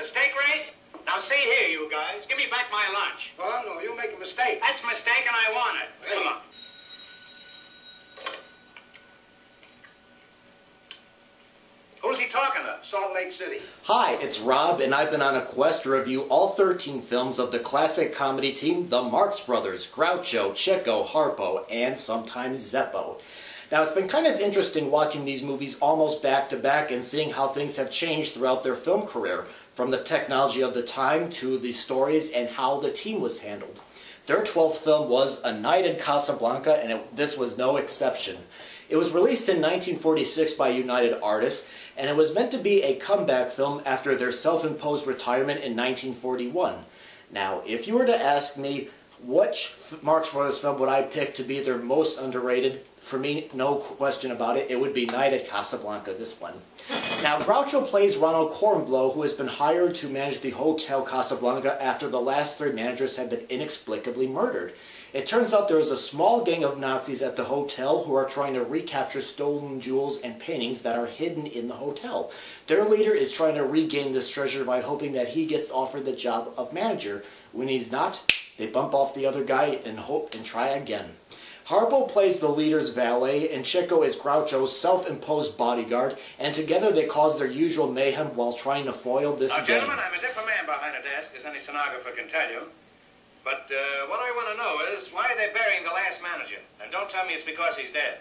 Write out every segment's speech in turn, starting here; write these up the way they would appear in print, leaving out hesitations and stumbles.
a steak race? Now see here, you guys. Give me back my lunch. Oh, no, you make a mistake. That's a mistake, and I want it. Hey. Come on. Who's he talking to? Salt Lake City. Hi, it's Rob, and I've been on a quest to review all 13 films of the classic comedy team, the Marx Brothers, Groucho, Chico, Harpo, and sometimes Zeppo. Now, it's been kind of interesting watching these movies almost back-to-back and seeing how things have changed throughout their film career, from the technology of the time to the stories and how the team was handled. Their 12th film was A Night in Casablanca, and this was no exception. It was released in 1946 by United Artists, and it was meant to be a comeback film after their self-imposed retirement in 1941. Now, if you were to ask me which Marx Brothers film would I pick to be their most underrated, for me, no question about it, it would be Night at Casablanca, this one. Now, Groucho plays Ronald Cornblow, who has been hired to manage the Hotel Casablanca after the last 3 managers have been inexplicably murdered. It turns out there is a small gang of Nazis at the hotel who are trying to recapture stolen jewels and paintings that are hidden in the hotel. Their leader is trying to regain this treasure by hoping that he gets offered the job of manager. When he's not, they bump off the other guy and hope and try again. Harpo plays the leader's valet, and Chico is Groucho's self-imposed bodyguard, and together they cause their usual mayhem while trying to foil this gang. Gentlemen, I'm a different man behind a desk, as any stenographer can tell you. But what I want to know is, why are they burying the last manager? And don't tell me it's because he's dead.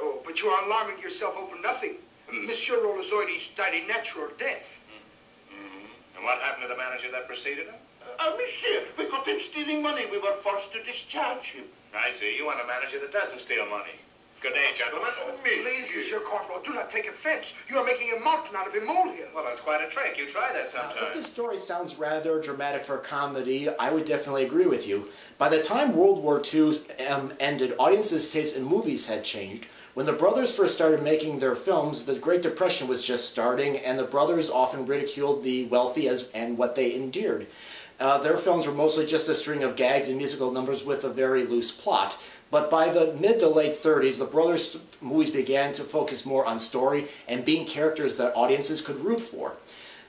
Oh, but you are alarming yourself over nothing. Monsieur Rolazoides died a natural death. Mm-hmm. And what happened to the manager that preceded him? Monsieur, we caught him stealing money. We were forced to discharge him. I see. You want a manager that doesn't steal money. Good day, gentlemen. Please, Monsieur Cornblow, do not take offense. You are making a mountain out of a molehill. Well, that's quite a trick. You try that sometime. If this story sounds rather dramatic for comedy, I would definitely agree with you. By the time World War II ended, audiences' tastes in movies had changed. When the brothers first started making their films, the Great Depression was just starting, and the brothers often ridiculed the wealthy and what they endeared. Their films were mostly just a string of gags and musical numbers with a very loose plot. But by the mid to late 30s, the brothers' movies began to focus more on story and being characters that audiences could root for.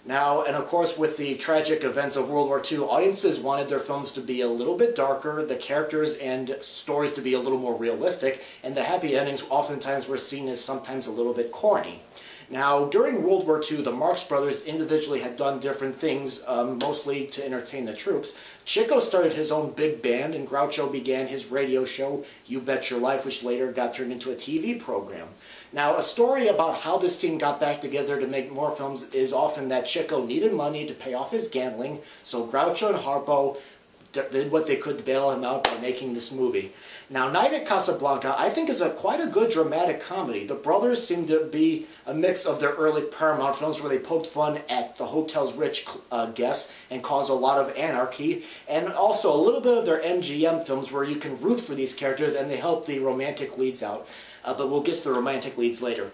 Now, and of course, with the tragic events of World War II, audiences wanted their films to be a little bit darker, the characters and stories to be a little more realistic, and the happy endings oftentimes were seen as sometimes a little bit corny. Now, during World War II, the Marx Brothers individually had done different things, mostly to entertain the troops. Chico started his own big band, and Groucho began his radio show, You Bet Your Life, which later got turned into a TV program. Now, a story about how this team got back together to make more films is often that Chico needed money to pay off his gambling, so Groucho and Harpo did what they could to bail him out by making this movie. Now, Night at Casablanca, I think, is quite a good dramatic comedy. The brothers seem to be a mix of their early Paramount films where they poked fun at the hotel's rich guests and caused a lot of anarchy, and also a little bit of their MGM films where you can root for these characters and they help the romantic leads out. But we'll get to the romantic leads later.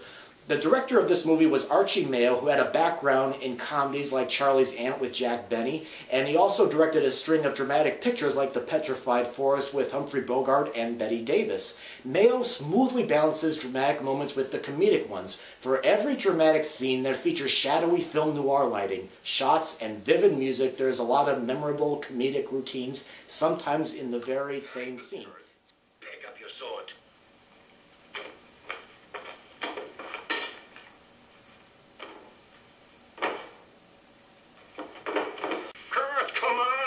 The director of this movie was Archie Mayo, who had a background in comedies like Charlie's Aunt with Jack Benny, and he also directed a string of dramatic pictures like The Petrified Forest with Humphrey Bogart and Bette Davis. Mayo smoothly balances dramatic moments with the comedic ones. For every dramatic scene, there features shadowy film noir lighting, shots, and vivid music. There's a lot of memorable comedic routines, sometimes in the very same scene. Pick up your sword.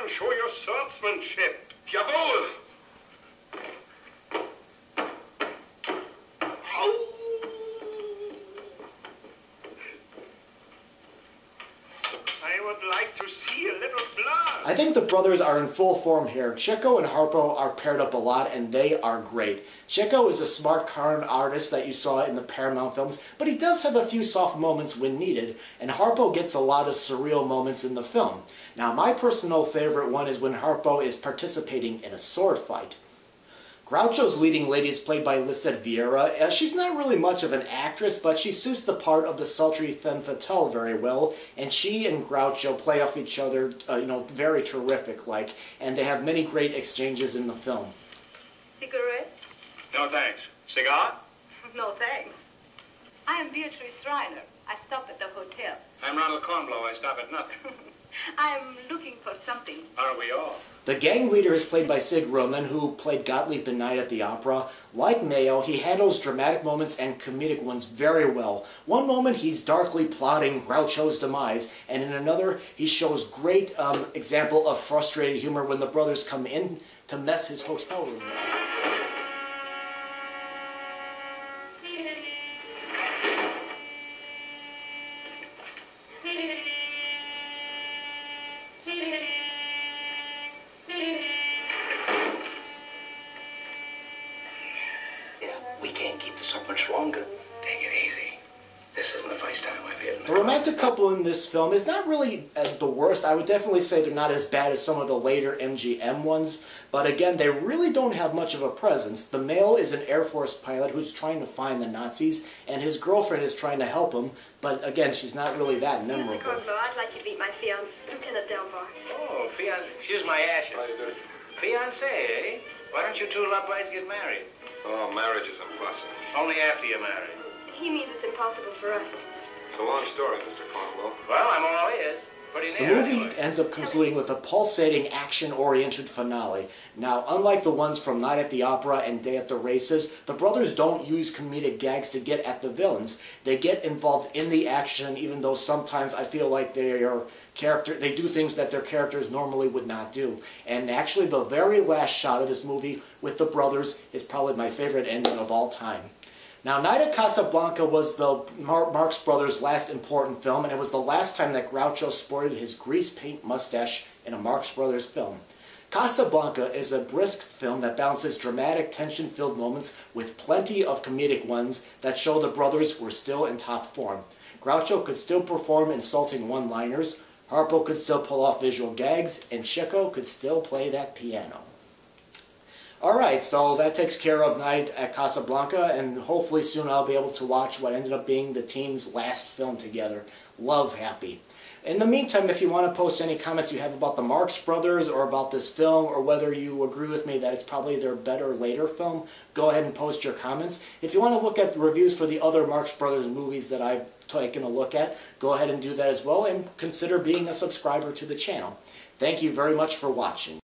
Show your swordsmanship. Jawohl! I would like to see a little blood. I think the brothers are in full form here. Chico and Harpo are paired up a lot, and they are great. Chico is a smart con artist that you saw in the Paramount films, but he does have a few soft moments when needed, and Harpo gets a lot of surreal moments in the film. Now, my personal favorite one is when Harpo is participating in a sword fight. Groucho's leading lady is played by Lisette Vieira. She's not really much of an actress, but she suits the part of the sultry femme fatale very well, and she and Groucho play off each other, very terrific-like, and they have many great exchanges in the film. Cigarette? No, thanks. Cigar? No, thanks. I am Beatrice Reiner. I stop at the hotel. I'm Ronald Cornblow. I stop at nothing. I'm looking for something. Aren't we all? The gang leader is played by Sig Roman, who played Gottlieb in Night at the Opera. Like Mayo, he handles dramatic moments and comedic ones very well. One moment, he's darkly plotting Groucho's demise, and in another, he shows great example of frustrated humor when the brothers come in to mess his hotel room. We can't keep this up much longer. Take it easy. This isn't the first time I've hit. The romantic couple in this film is not really the worst. I would definitely say they're not as bad as some of the later MGM ones. But again, they really don't have much of a presence. The male is an Air Force pilot who's trying to find the Nazis, and his girlfriend is trying to help him. But again, she's not really that memorable. Mr. Cornblow, I'd like you to meet my fiancé, Lieutenant Delvar. Oh, fiancé. Excuse my ashes. Fiancé, eh? Why don't you two lovebirds get married? Oh, marriage is impossible. Only after you're married. He means it's impossible for us. It's a long story, Mr. Cornwell. Well, I'm all ears. Pretty The near, movie anyway. ends up concluding with a pulsating, action-oriented finale. Now, unlike the ones from Night at the Opera and Day at the Races, the brothers don't use comedic gags to get at the villains. They get involved in the action, even though sometimes I feel like they do things that their characters normally would not do. And actually, the very last shot of this movie with the brothers is probably my favorite ending of all time. Now, Night at Casablanca was the Marx Brothers' last important film, and it was the last time that Groucho sported his grease paint mustache in a Marx Brothers film. Casablanca is a brisk film that balances dramatic, tension-filled moments with plenty of comedic ones that show the brothers were still in top form. Groucho could still perform insulting one-liners, Harpo could still pull off visual gags, and Chico could still play that piano. Alright, so that takes care of Night at Casablanca, and hopefully soon I'll be able to watch what ended up being the team's last film together, Love Happy. In the meantime, if you want to post any comments you have about the Marx Brothers or about this film, or whether you agree with me that it's probably their better later film, go ahead and post your comments. If you want to look at the reviews for the other Marx Brothers movies that I've taken a look at, go ahead and do that as well, and consider being a subscriber to the channel. Thank you very much for watching.